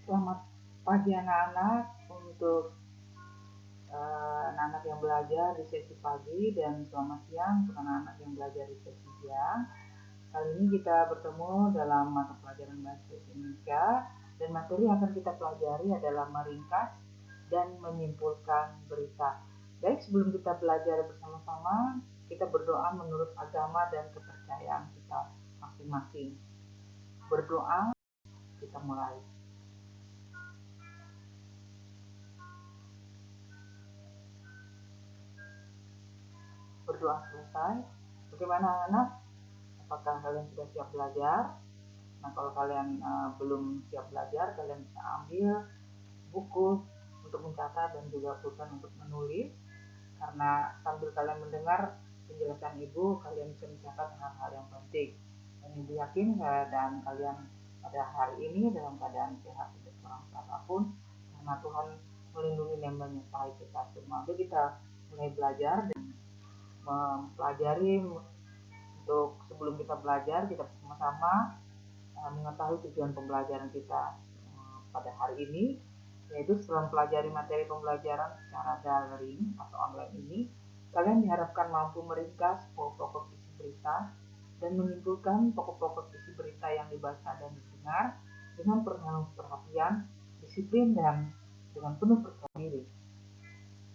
Selamat pagi anak-anak untuk anak-anak yang belajar di sesi pagi dan selamat siang untuk anak-anak yang belajar di sesi siang. Kali ini kita bertemu dalam mata pelajaran Bahasa Indonesia dan materi yang akan kita pelajari adalah meringkas dan menyimpulkan berita. Baik, sebelum kita belajar bersama-sama, kita berdoa menurut agama dan kepercayaan kita masing-masing. Berdoa, kita mulai. Berdoa selesai. Bagaimana anak? Apakah kalian sudah siap belajar? Nah, kalau kalian belum siap belajar, kalian bisa ambil buku untuk mencatat dan juga pulpen untuk menulis. Karena sambil kalian mendengar penjelasan ibu, kalian bisa mencatat hal-hal yang penting. Dan ibu yakin keadaan kalian pada hari ini dalam keadaan sehat, tidak kurang apapun, karena Tuhan melindungi dan menyertai kita semua. Jadi kita mulai belajar dan mempelajari. Untuk sebelum kita belajar, kita bersama-sama mengetahui tujuan pembelajaran kita pada hari ini, yaitu setelah mempelajari materi pembelajaran secara daring atau online ini, kalian diharapkan mampu meringkas pokok-pokok isi berita dan menyimpulkan pokok-pokok isi berita yang dibaca dan didengar dengan penuh perhatian, disiplin, dan dengan penuh percaya diri.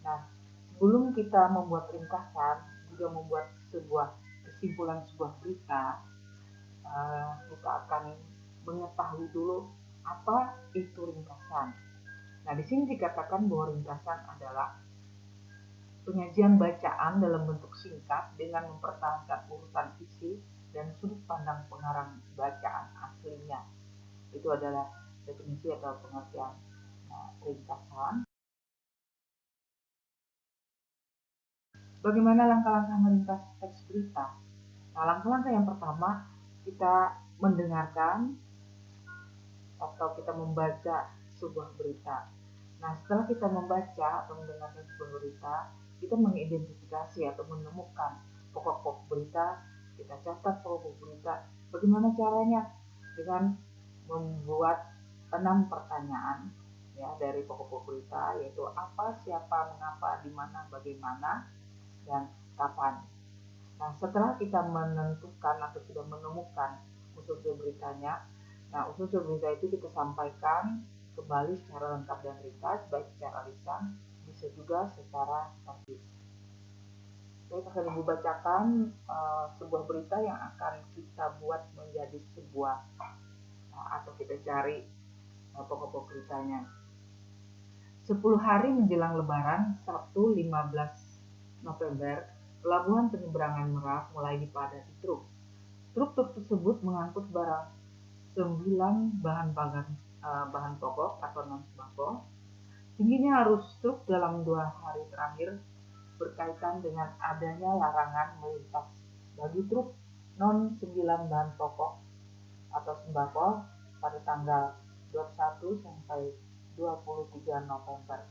Nah, sebelum kita membuat ringkasan, juga membuat sebuah kesimpulan sebuah berita, kita akan mengetahui dulu apa itu ringkasan. Nah, di sini dikatakan bahwa ringkasan adalah penyajian bacaan dalam bentuk singkat dengan mempertahankan urutan isi dan sudut pandang pengarang bacaan aslinya. Itu adalah definisi atau pengertian ringkasan. Bagaimana langkah-langkah meringkas teks berita? Nah, langkah-langkah yang pertama, kita mendengarkan atau kita membaca sebuah berita. Nah, setelah kita membaca atau mendengarkan sebuah berita, kita mengidentifikasi atau menemukan pokok-pokok berita, kita catat pokok berita. Bagaimana caranya? Dengan membuat 6 pertanyaan ya dari pokok-pokok berita, yaitu apa, siapa, mengapa, di mana, bagaimana, dan kapan. Nah, setelah kita menentukan atau sudah menemukan unsur beritanya, nah unsur berita itu kita sampaikan kembali secara lengkap dan ringkas, baik secara lisan, bisa juga secara tertulis. Baik, akan Ibu bacakan sebuah berita yang akan kita buat menjadi sebuah atau kita cari pokok-pokok beritanya. 10 hari menjelang Lebaran, Sabtu 15 November, pelabuhan penyeberangan Merak mulai dipadati truk. Truk-truk tersebut mengangkut barang 9 bahan pokok atau non sembako. Tingginya arus truk dalam 2 hari terakhir berkaitan dengan adanya larangan melintas bagi truk non 9 bahan pokok atau sembako pada tanggal 21 sampai 23 November.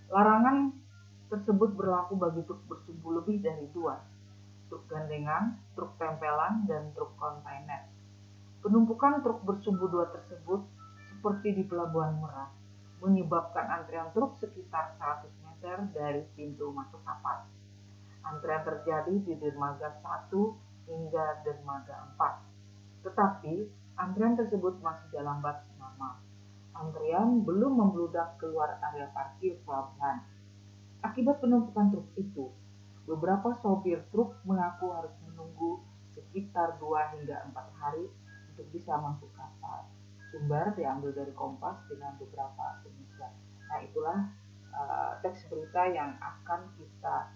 Larangan tersebut berlaku bagi truk bersumbu lebih dari 2, truk gandengan, truk tempelan, dan truk kontainer. Penumpukan truk bersumbu 2 tersebut, seperti di Pelabuhan Merak, menyebabkan antrian truk sekitar 100 meter dari pintu masuk kapal. Antrian terjadi di dermaga 1 hingga dermaga 4. Tetapi, antrian tersebut masih dalam batas normal. Antrian belum membludak keluar area parkir pelabuhan. Akibat penumpukan truk itu, beberapa sopir truk mengaku harus menunggu sekitar 2 hingga 4 hari untuk bisa masuk kapal. Sumber diambil dari Kompas dengan beberapa penelitian. Nah, itulah teks berita yang akan kita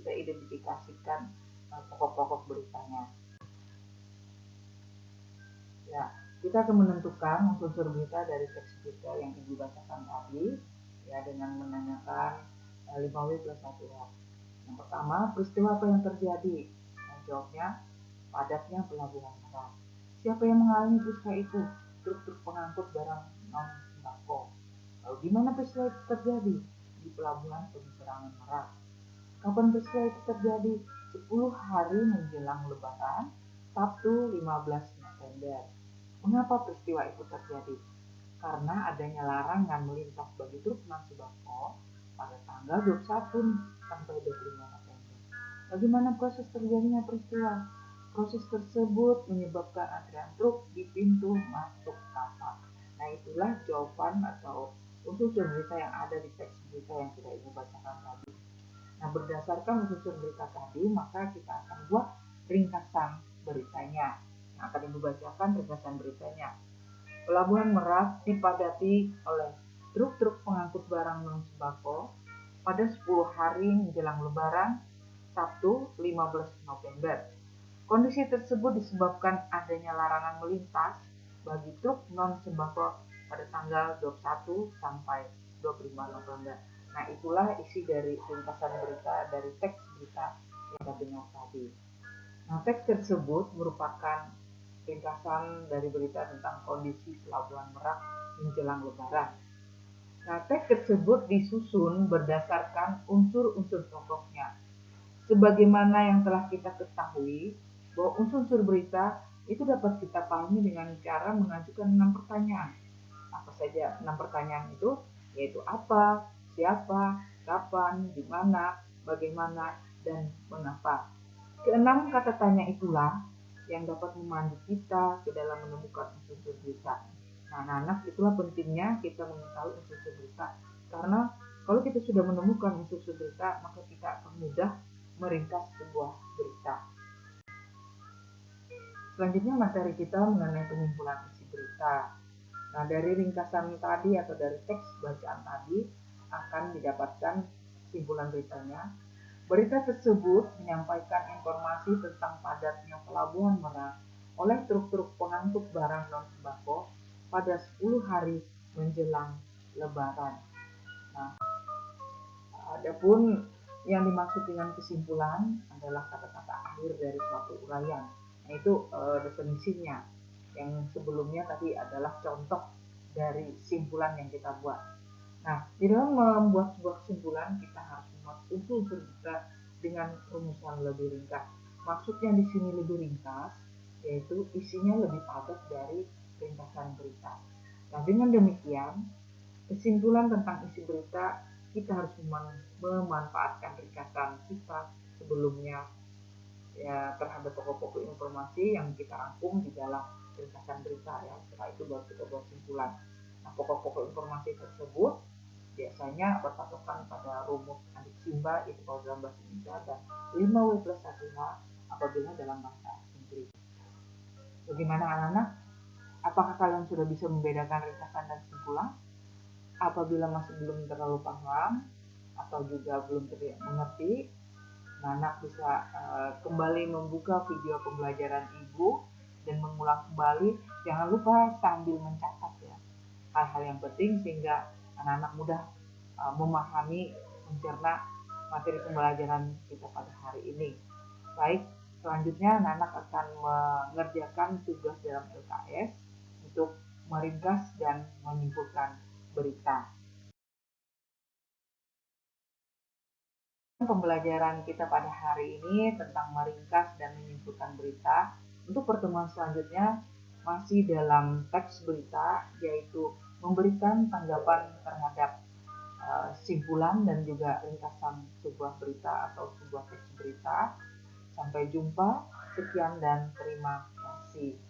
identifikasikan pokok-pokok beritanya. Ya, kita akan menentukan unsur berita dari teks berita yang Ibu bacakan tadi, ya, dengan menanyakan 5W plus 1H. Yang pertama, peristiwa apa yang terjadi? Nah, jawabnya, padatnya pelabuhan Merak. Siapa yang mengalami peristiwa itu? Truk-truk pengangkut barang non sembako. Lalu di mana peristiwa itu terjadi? Di pelabuhan penyeberangan Merak. Kapan peristiwa itu terjadi? 10 hari menjelang Lebaran, Sabtu 15 November. Mengapa peristiwa itu terjadi? Karena adanya larangan melintas bagi truk non sembako pada tanggal 21 sampai 25 November. Bagaimana proses terjadinya peristiwa? Proses tersebut menyebabkan antrian truk di pintu masuk kapal. Nah, itulah jawaban atau unsur berita yang ada di teks berita yang sudah ibu bacakan tadi. Nah, berdasarkan unsur berita tadi, maka kita akan buat ringkasan beritanya. Yang akan ibu bacakan ringkasan beritanya. Pelabuhan Merak dipadati oleh truk-truk pengangkut barang non-sembako pada 10 hari menjelang Lebaran, Sabtu 15 November. Kondisi tersebut disebabkan adanya larangan melintas bagi truk non-sembako pada tanggal 21 sampai 25 November. Nah, itulah isi dari ringkasan berita dari teks berita yang kita dengar tadi. Nah, teks tersebut merupakan ringkasan dari berita tentang kondisi Pelabuhan Merak menjelang Lebaran. Nah, teks tersebut disusun berdasarkan unsur-unsur pokoknya. Sebagaimana yang telah kita ketahui, bahwa unsur-unsur berita itu dapat kita pahami dengan cara mengajukan 6 pertanyaan. Apa saja 6 pertanyaan itu? Yaitu apa, siapa, kapan, di mana, bagaimana, dan mengapa. Keenam kata tanya itulah yang dapat memandu kita ke dalam menemukan unsur-unsur berita. Nah, anak-anak, itulah pentingnya kita mengetahui unsur-unsur berita. Karena kalau kita sudah menemukan unsur-unsur berita, maka kita akan mudah meringkas sebuah berita. Selanjutnya materi kita mengenai penyimpulan isi berita. Nah, dari ringkasan tadi atau dari teks bacaan tadi akan didapatkan kesimpulan beritanya. Berita tersebut menyampaikan informasi tentang padatnya Pelabuhan Merak oleh truk-truk pengangkut barang non-sembako pada 10 hari menjelang Lebaran. Nah, adapun yang dimaksud dengan kesimpulan adalah kata-kata akhir dari suatu uraian. Nah, itu definisinya. Yang sebelumnya tadi adalah contoh dari kesimpulan yang kita buat. Nah, di dalam membuat sebuah kesimpulan, kita harus membuat unsur berita dengan rumusan lebih ringkas. Maksudnya di sini lebih ringkas, yaitu isinya lebih padat dari ringkasan berita. Nah, dengan demikian, kesimpulan tentang isi berita, kita harus memanfaatkan ringkasan kita sebelumnya ya terhadap pokok-pokok informasi yang kita rangkum di dalam ringkasan berita ya. Setelah itu baru kita buat kesimpulan. Nah, pokok-pokok informasi tersebut biasanya berpatokan pada rumus adik simba itu kalau dalam bahasa Indonesia dan 5W plus 1H apabila dalam bahasa Inggris. Bagaimana anak-anak? Apakah kalian sudah bisa membedakan ringkasan dan kesimpulan? Apabila masih belum terlalu paham atau juga belum mengerti, anak bisa kembali membuka video pembelajaran ibu dan mengulang kembali. Jangan lupa sambil mencatat ya hal-hal yang penting sehingga anak-anak mudah memahami, mencerna materi pembelajaran kita pada hari ini. Baik, selanjutnya anak-anak akan mengerjakan tugas dalam LKS untuk meringkas dan menyimpulkan berita. Pembelajaran kita pada hari ini tentang meringkas dan menyimpulkan berita. Untuk pertemuan selanjutnya masih dalam teks berita, yaitu memberikan tanggapan terhadap simpulan dan juga ringkasan sebuah berita atau sebuah teks berita. Sampai jumpa, sekian dan terima kasih.